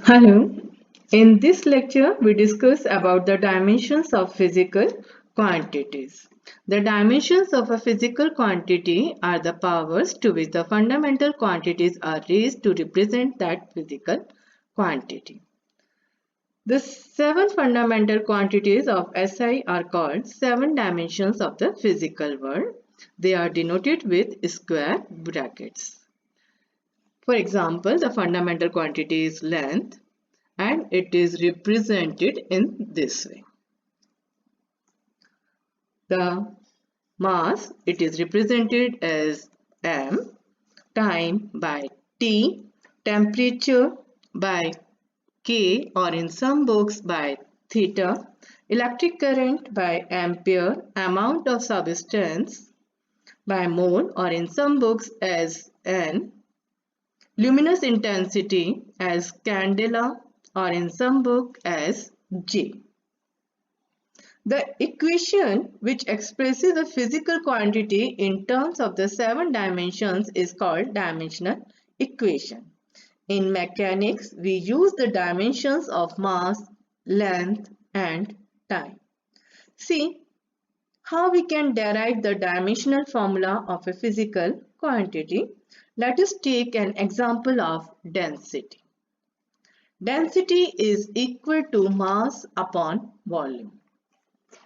Hello. In this lecture, we discuss about the dimensions of physical quantities. The dimensions of a physical quantity are the powers to which the fundamental quantities are raised to represent that physical quantity. The seven fundamental quantities of SI are called seven dimensions of the physical world. They are denoted with square brackets. For example, the fundamental quantity is length, and it is represented in this way. The mass, it is represented as m, time by t, temperature by k, or in some books by theta, electric current by ampere, amount of substance by mole, or in some books as n, luminous intensity as candela, or in some book as J. The equation which expresses the physical quantity in terms of the seven dimensions is called dimensional equation. In mechanics, we use the dimensions of mass, length, and time. See how we can derive the dimensional formula of a physical quantity. Let us take an example of density. Density is equal to mass upon volume,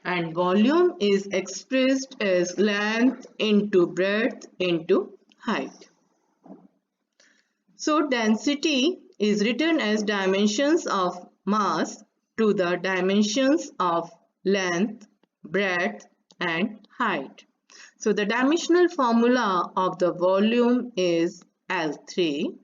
and volume is expressed as length into breadth into height. So density is written as dimensions of mass to the dimensions of length, breadth, and height. So the dimensional formula of the volume is L3.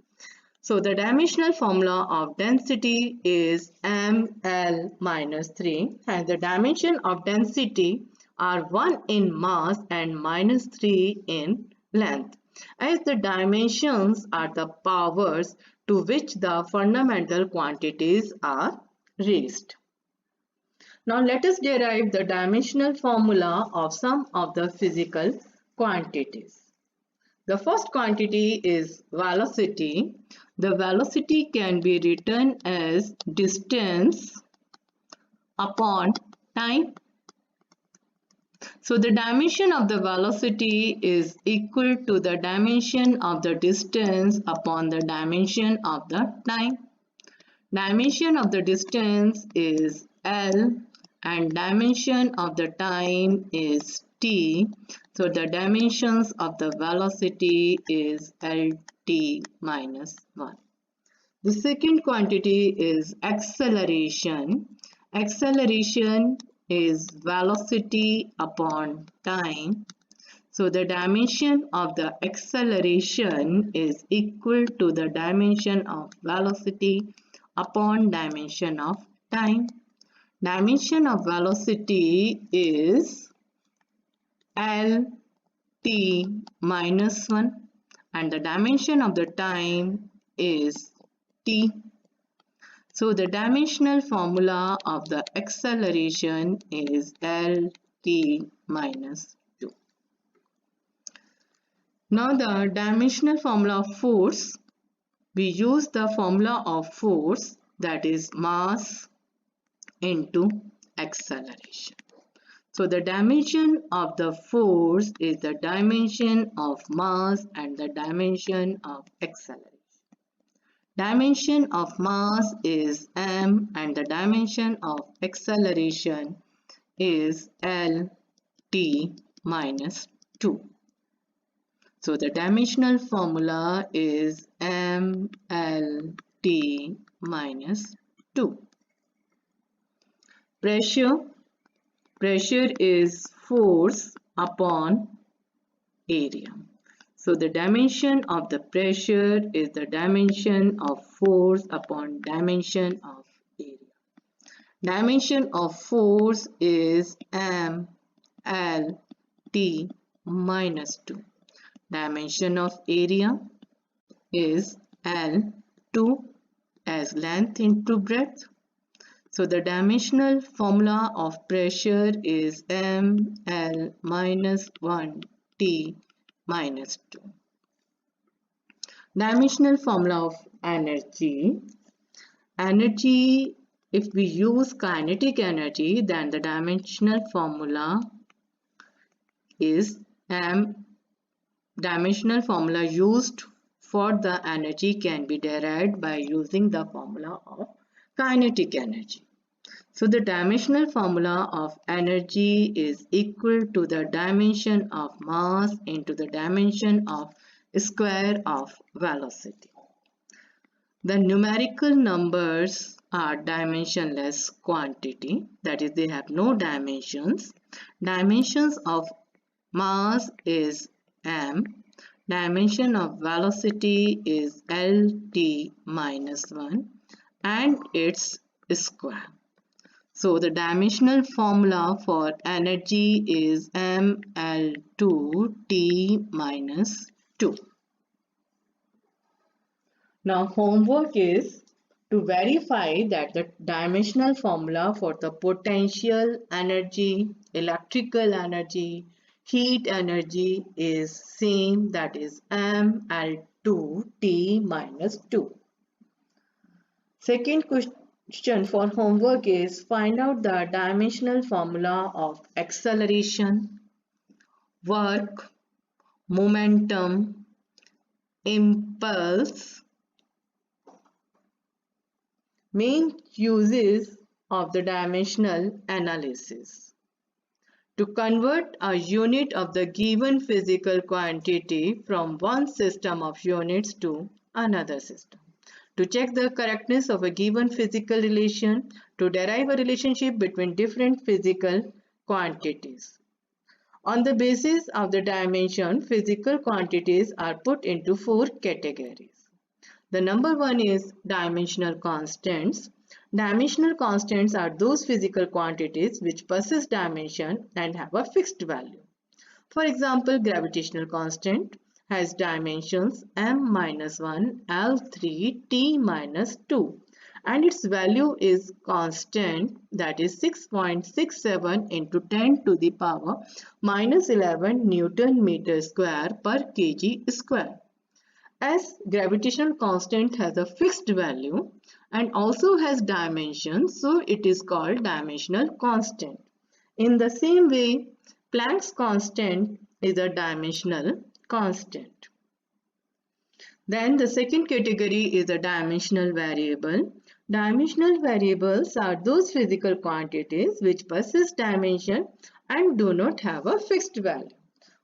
So the dimensional formula of density is ml minus 3, and the dimension of density are 1 in mass and minus 3 in length, as the dimensions are the powers to which the fundamental quantities are raised. Now let us derive the dimensional formula of some of the physical quantities. The first quantity is velocity. The velocity can be written as distance upon time. So the dimension of the velocity is equal to the dimension of the distance upon the dimension of the time. Dimension of the distance is L and dimension of the time is t. So the dimensions of the velocity is Lt minus 1. The second quantity is acceleration. Acceleration is velocity upon time. So the dimension of the acceleration is equal to the dimension of velocity upon dimension of time. Dimension of velocity is Lt minus 1 and the dimension of the time is t. So the dimensional formula of the acceleration is Lt minus 2. Now the dimensional formula of force, we use the formula of force, that is mass into acceleration. So the dimension of the force is the dimension of mass and the dimension of acceleration. Dimension of mass is m and the dimension of acceleration is Lt minus 2. So the dimensional formula is mLt minus 2. Pressure is force upon area. So the dimension of the pressure is the dimension of force upon dimension of area. Dimension of force is mLt minus 2. Dimension of area is L2 as length into breadth. So the dimensional formula of pressure is mL minus 1T minus 2. Dimensional formula of energy. energy, if we use kinetic energy, then the dimensional formula is M. Dimensional formula used for the energy can be derived by using the formula of kinetic energy. So the dimensional formula of energy is equal to the dimension of mass into the dimension of square of velocity. The numerical numbers are dimensionless quantity, that is, they have no dimensions. Dimensions of mass is m, dimension of velocity is lt minus 1 and its square. So the dimensional formula for energy is mL2T minus 2. Now homework is to verify that the dimensional formula for the potential energy, electrical energy, heat energy is same, that is mL2T minus 2. Second question for homework is find out the dimensional formula of acceleration, work, momentum, impulse. Main uses of the dimensional analysis. To convert a unit of the given physical quantity from one system of units to another system. To check the correctness of a given physical relation. To derive a relationship between different physical quantities. On the basis of the dimension, physical quantities are put into 4 categories. The number 1 is dimensional constants. Dimensional constants are those physical quantities which possess dimension and have a fixed value. For example, gravitational constant has dimensions m-1, L3, T minus 2 and its value is constant, that is 6.67 into 10 to the power minus 11 Newton meter square per kg square. As gravitational constant has a fixed value and also has dimensions, so it is called dimensional constant. In the same way, Planck's constant is a dimensional constant. Then the second category is a dimensional variable. Dimensional variables are those physical quantities which possess dimension and do not have a fixed value.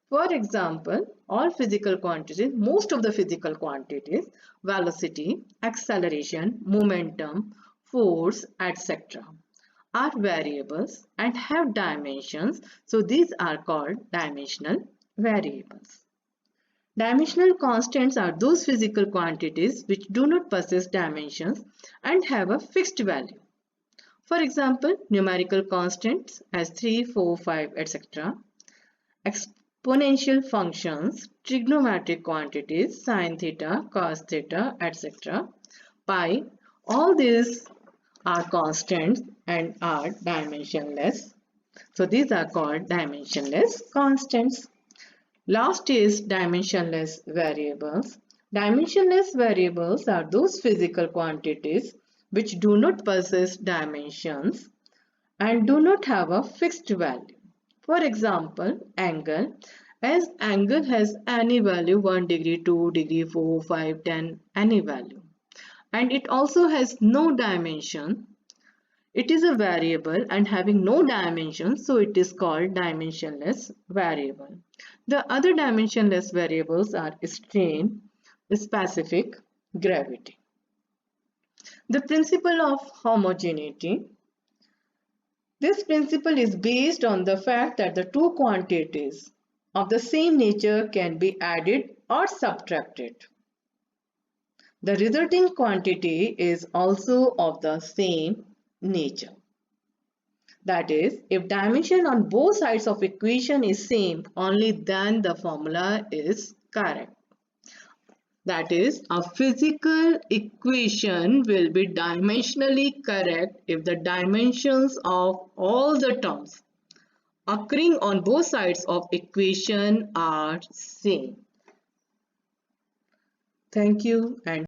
For example, all physical quantities, most of the physical quantities, velocity, acceleration, momentum, force, etc. are variables and have dimensions. So these are called dimensional variables. Dimensional constants are those physical quantities which do not possess dimensions and have a fixed value. For example, numerical constants as 3, 4, 5, etc. Exponential functions, trigonometric quantities, sine theta, cos theta, etc. Pi, all these are constants and are dimensionless. So these are called dimensionless constants. Last is dimensionless variables. Dimensionless variables are those physical quantities which do not possess dimensions and do not have a fixed value. For example, angle. As angle has any value, 1 degree, 2 degree, 4, 5, 10, any value. And it also has no dimension. It is a variable and having no dimension, so it is called dimensionless variable. The other dimensionless variables are strain, specific, gravity. The principle of homogeneity. This principle is based on the fact that the two quantities of the same nature can be added or subtracted. The resulting quantity is also of the same nature. That is, if dimension on both sides of equation is same, only then the formula is correct. That is, a physical equation will be dimensionally correct if the dimensions of all the terms occurring on both sides of equation are same. Thank you and